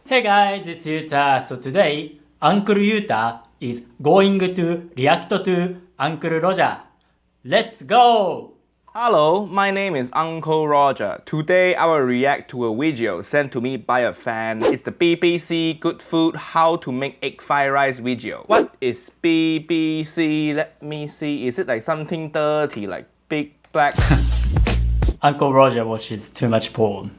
Hey guys, it's Yuta. So today, Uncle Yuta is going to react to Uncle Roger. Let's go! Hello, my name is Uncle Roger. Today I will react to a video sent to me by a fan. It's the BBC Good Food How to Make Egg Fried Rice video. What is BBC? Let me see. Is it like something dirty, like big black? Uncle Roger watches too much porn.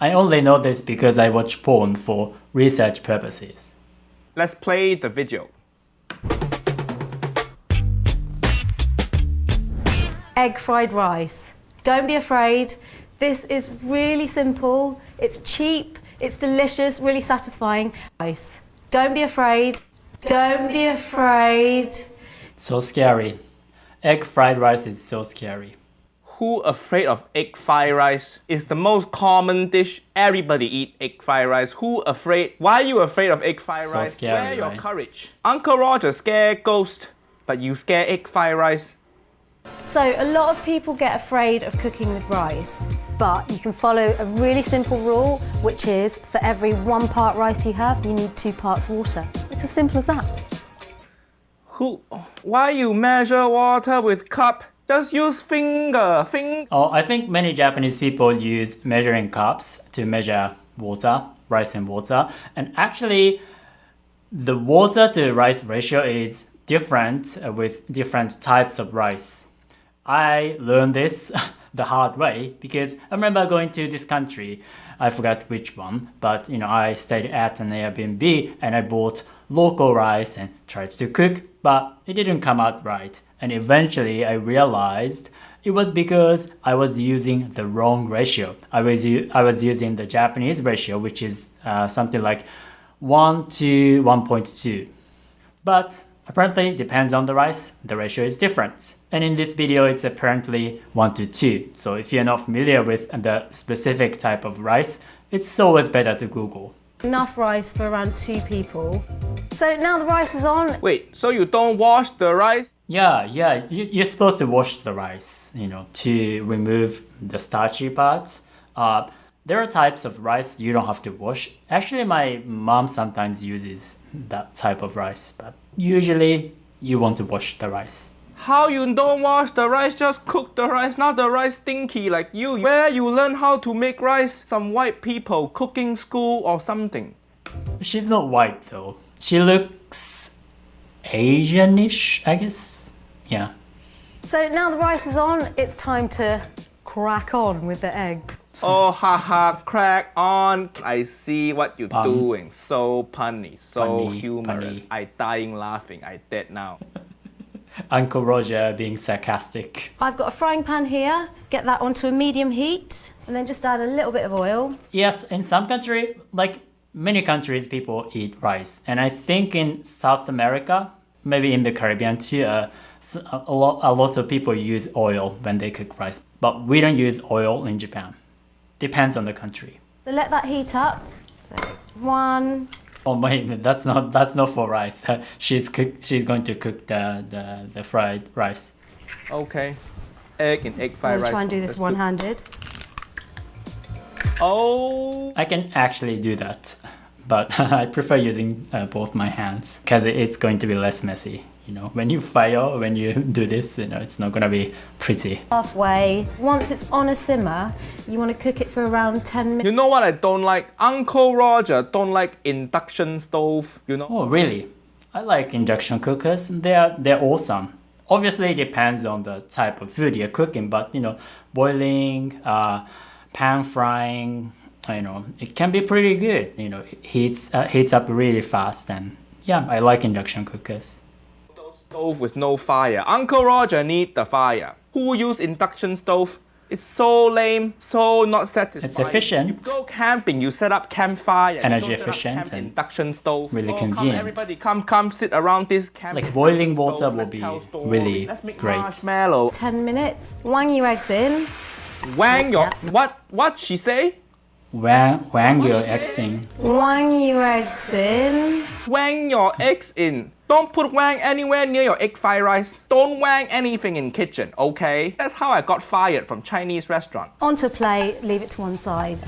I only know this because I watch porn for research purposes. Let's play the video. Egg fried rice. Don't be afraid. This is really simple. It's cheap, it's delicious, really satisfying. Rice. Don't be afraid. Don't be afraid. So scary. Egg fried rice is so scary. Who afraid of egg fried rice? It's the most common dish. Everybody eat egg fried rice. Who afraid? Why are you afraid of egg fried rice? Scary, Where your right? courage? Uncle Roger scare ghost, but you scare egg fried rice. So a lot of people get afraid of cooking with rice, but you can follow a really simple rule, which is for every 1 part rice you have, you need 2 parts water. It's as simple as that. Why you measure water with cup? Just use finger. Oh, I think many Japanese people use measuring cups to measure water, rice and water. And actually, the water to rice ratio is different with different types of rice. I learned this the hard way because I remember going to this country. I forgot which one, but I stayed at an Airbnb and I bought local rice and tried to cook, but it didn't come out right. And eventually I realized it was because I was using the wrong ratio. I was using the Japanese ratio, which is something like 1 to 1.2. But apparently it depends on the rice, the ratio is different. And in this video, it's apparently 1 to 2. So if you're not familiar with the specific type of rice, it's always better to Google. Enough rice for around 2 people. So now the rice is on. Wait, so you don't wash the rice? Yeah, you're supposed to wash the rice, to remove the starchy parts. There are types of rice you don't have to wash. Actually, my mom sometimes uses that type of rice, but usually you want to wash the rice. How you don't wash the rice? Just cook the rice, not the rice stinky like you. Where you learn how to make rice? Some white people cooking school or something. She's not white though. She looks Asianish, I guess. Yeah. So now the rice is on, it's time to crack on with the eggs. Oh, haha, crack on. I see what you're doing. So punny, so Punny, humorous. punny. I dying laughing. I dead now. Uncle Roger being sarcastic. I've got a frying pan here. Get that onto a medium heat and then just add a little bit of oil. Yes, in some country, like many countries, people eat rice. And I think in South America, maybe in the Caribbean too, a lot of people use oil when they cook rice. But we don't use oil in Japan. Depends on the country. So let that heat up. So 1. Oh wait, that's not for rice. She's going to cook the fried rice. Okay. Egg and egg I'm fried going rice. to try and do this one-handed. Oh. I can actually do that, but I prefer using both my hands because it's going to be less messy. When you fire, when you do this, it's not going to be pretty. Halfway. Once it's on a simmer, you want to cook it for around 10 minutes. You know what I don't like? Uncle Roger don't like induction stove, Oh, really? I like induction cookers. They're awesome. Obviously, it depends on the type of food you're cooking, but boiling, pan frying, it can be pretty good. It heats up really fast, and yeah, I like induction cookers. Stove with no fire. Uncle Roger need the fire. Who use induction stove? It's so lame, so not satisfying. It's efficient. You go camping, you set up campfire. Energy efficient and induction stove. really Come, convenient. everybody, come sit around this camp. Like boiling water will be really Let's make great. marshmallow. 10 minutes. Wang your eggs in. Wang your what she say? Wang your eggs in. Wang your eggs in. Wang your eggs in. Don't put wang anywhere near your egg fried rice. Don't wang anything in kitchen, okay? That's how I got fired from Chinese restaurant. Onto a plate, leave it to one side.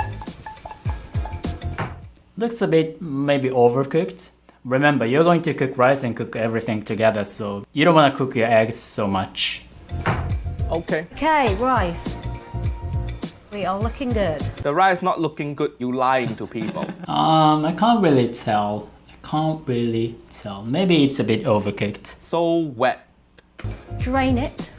looks a bit maybe overcooked. Remember, you're going to cook rice and cook everything together, so you don't want to cook your eggs so much. Okay. Okay, rice. We are looking good. The rice not looking good, you lying to people. I can't really tell. Maybe it's a bit overcooked. So wet. Drain it.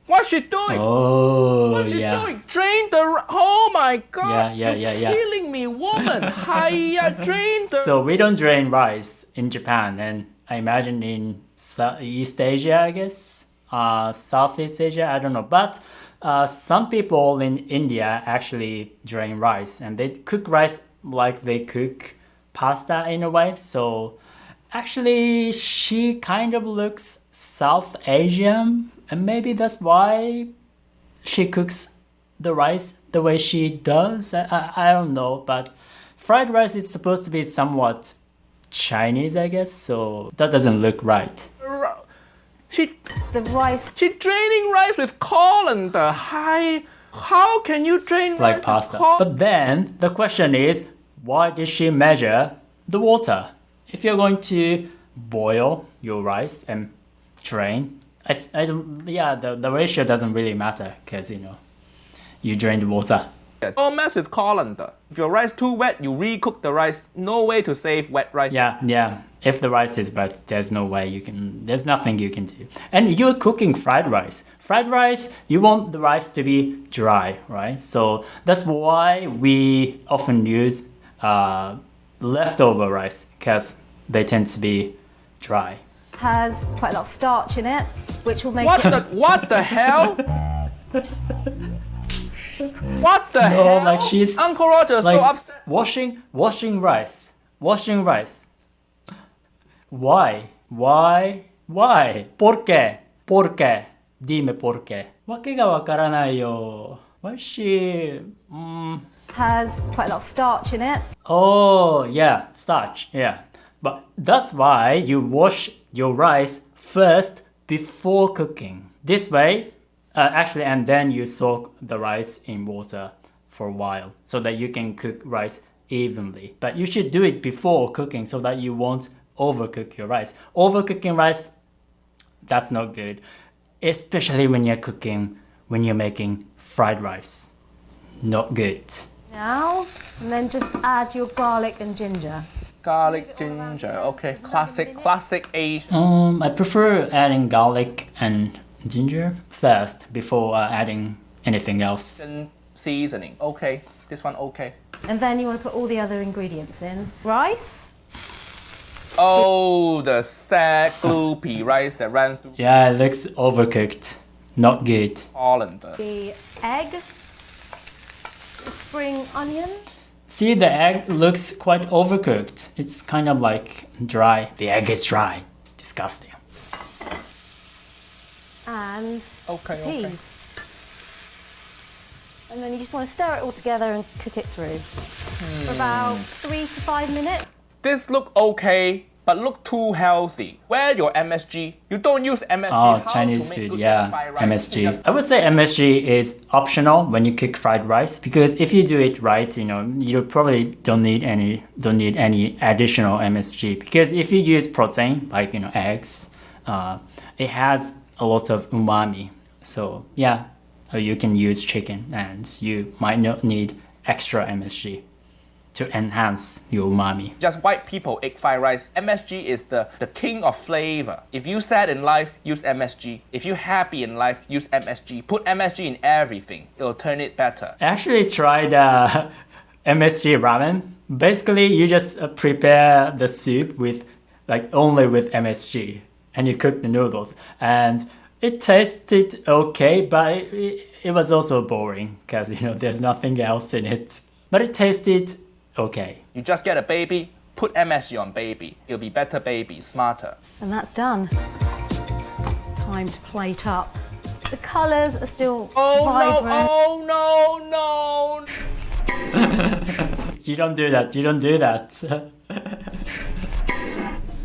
What's she doing? Oh, What's she yeah. doing? Drain the oh my god. Yeah. You're killing me, woman. Hiya, drain the So we don't drain rice in Japan, and I imagine in East Asia, I guess, Southeast Asia, I don't know. But some people in India actually drain rice, and they cook rice like they cook pasta in a way. So actually, she kind of looks South Asian, and maybe that's why she cooks the rice the way she does. I don't know, but fried rice is supposed to be somewhat Chinese, I guess, so that doesn't look right. The rice. She draining rice with colander. How can you drain It's rice like pasta. with But then the question is, why did she measure the water? If you're going to boil your rice and drain, I don't. Yeah, the ratio doesn't really matter because you drain the water. Don't mess with colander. If your rice too wet, you recook the rice. No way to save wet rice. Yeah. If the rice is wet, there's nothing you can do. And you're cooking fried rice. Fried rice, you want the rice to be dry, right? So that's why we often use leftover rice because they tend to be dry. Has quite a lot of starch in it, which will make What the hell? What the No, hell? like she's Uncle Roger's so upset. washing rice. Why? ¿Por qué? Dime por qué. わけがわからないよ. Why is she? has quite a lot of starch in it. Oh, yeah, starch, yeah. But that's why you wash your rice first before cooking. This way, and then you soak the rice in water for a while so that you can cook rice evenly. But you should do it before cooking so that you won't overcook your rice. Overcooking rice, that's not good. Especially when you're making fried rice. Not good. Now, and then just add your garlic and ginger. Garlic, ginger. Okay, classic Asian. I prefer adding garlic and ginger first before adding anything else. Seasoning. Okay, this one okay. And then you want to put all the other ingredients in. Rice. Oh, the sad gloopy rice that ran through Yeah, it looks overcooked. Not good. colander. The egg. The spring onion. See, the egg looks quite overcooked. It's kind of like dry. The egg is dry. Disgusting. And Okay. peas. And then you just want to stir it all together and cook it through for about 3 to 5 minutes. This look okay, but look too healthy. Where your MSG? You don't use MSG. Oh, How Chinese to make food, good yeah. fried rice? MSG. I would say MSG is optional when you cook fried rice because if you do it right, you probably don't need any additional MSG because if you use protein like eggs, it has a lot of umami. So yeah, you can use chicken and you might not need extra MSG to enhance your umami. Just white people egg fried rice. MSG is the king of flavor. If you sad in life, use MSG. If you happy in life, use MSG. Put MSG in everything. It'll turn it better. I actually tried MSG ramen. Basically, you just prepare the soup with only with MSG and you cook the noodles. And it tasted okay, but it was also boring because there's nothing else in it. But it tasted okay. You just get a baby, put MSG on baby. It'll be better baby, smarter. And that's done. Time to plate up. The colours are still vibrant. Oh no. You don't do that.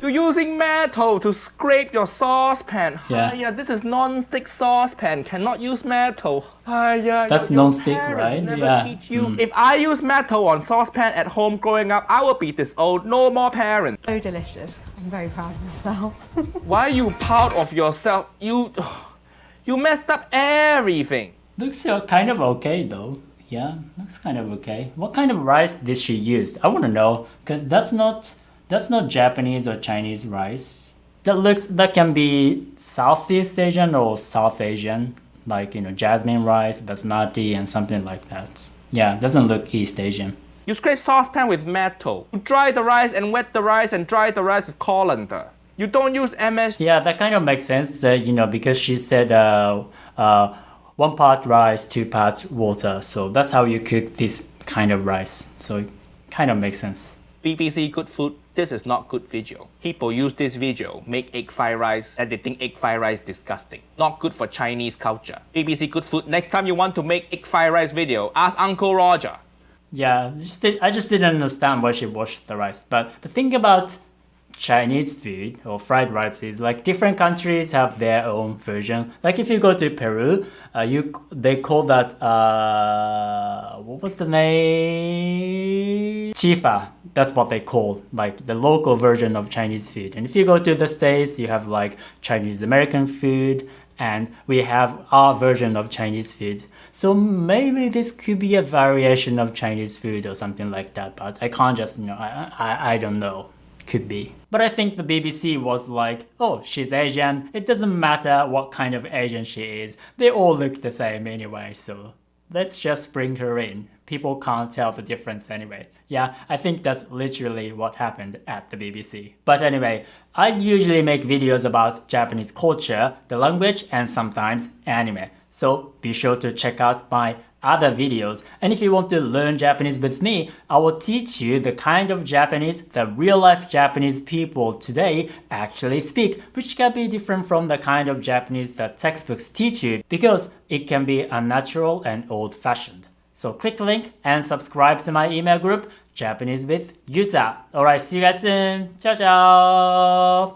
You You're using metal to scrape your saucepan. Yeah. This is non-stick saucepan. Cannot use metal. That's your non-stick, parents right? Never Yeah. teach you. If I use metal on saucepan at home growing up, I will be this old. No more parents. So delicious. I'm very proud of myself. Why are you proud of yourself? You messed up everything. Looks kind of okay though. Yeah, looks kind of okay. What kind of rice did she use? I want to know, because that's not Japanese or Chinese rice. That can be Southeast Asian or South Asian, like jasmine rice, basmati, and something like that. Yeah, doesn't look East Asian. You scrape saucepan with metal. You dry the rice and wet the rice and dry the rice with colander. You don't use MS. Yeah, that kind of makes sense. Because she said 1 part rice, 2 parts water. So that's how you cook this kind of rice. So it kind of makes sense. BBC Good Food, this is not good video. People use this video, make egg fried rice, and they think egg fried rice disgusting. Not good for Chinese culture. BBC Good Food, next time you want to make egg fried rice video, ask Uncle Roger. Yeah, I just didn't understand why she washed the rice. But the thing about Chinese food or fried rice is like different countries have their own version. Like if you go to Peru, they call that what was the name? Chifa. That's what they call like the local version of Chinese food. And if you go to the States, you have like Chinese American food, and we have our version of Chinese food. So maybe this could be a variation of Chinese food or something like that. But I can't just I don't know. Could be. But I think the BBC was like, oh, she's Asian. It doesn't matter what kind of Asian she is. They all look the same anyway, so let's just bring her in. People can't tell the difference anyway. Yeah, I think that's literally what happened at the BBC. But anyway, I usually make videos about Japanese culture, the language, and sometimes anime. So be sure to check out my other videos. And if you want to learn Japanese with me, I will teach you the kind of Japanese that real-life Japanese people today actually speak, which can be different from the kind of Japanese that textbooks teach you, because it can be unnatural and old-fashioned. So click the link and subscribe to my email group, Japanese with Yuta. Alright, see you guys soon. Ciao, ciao!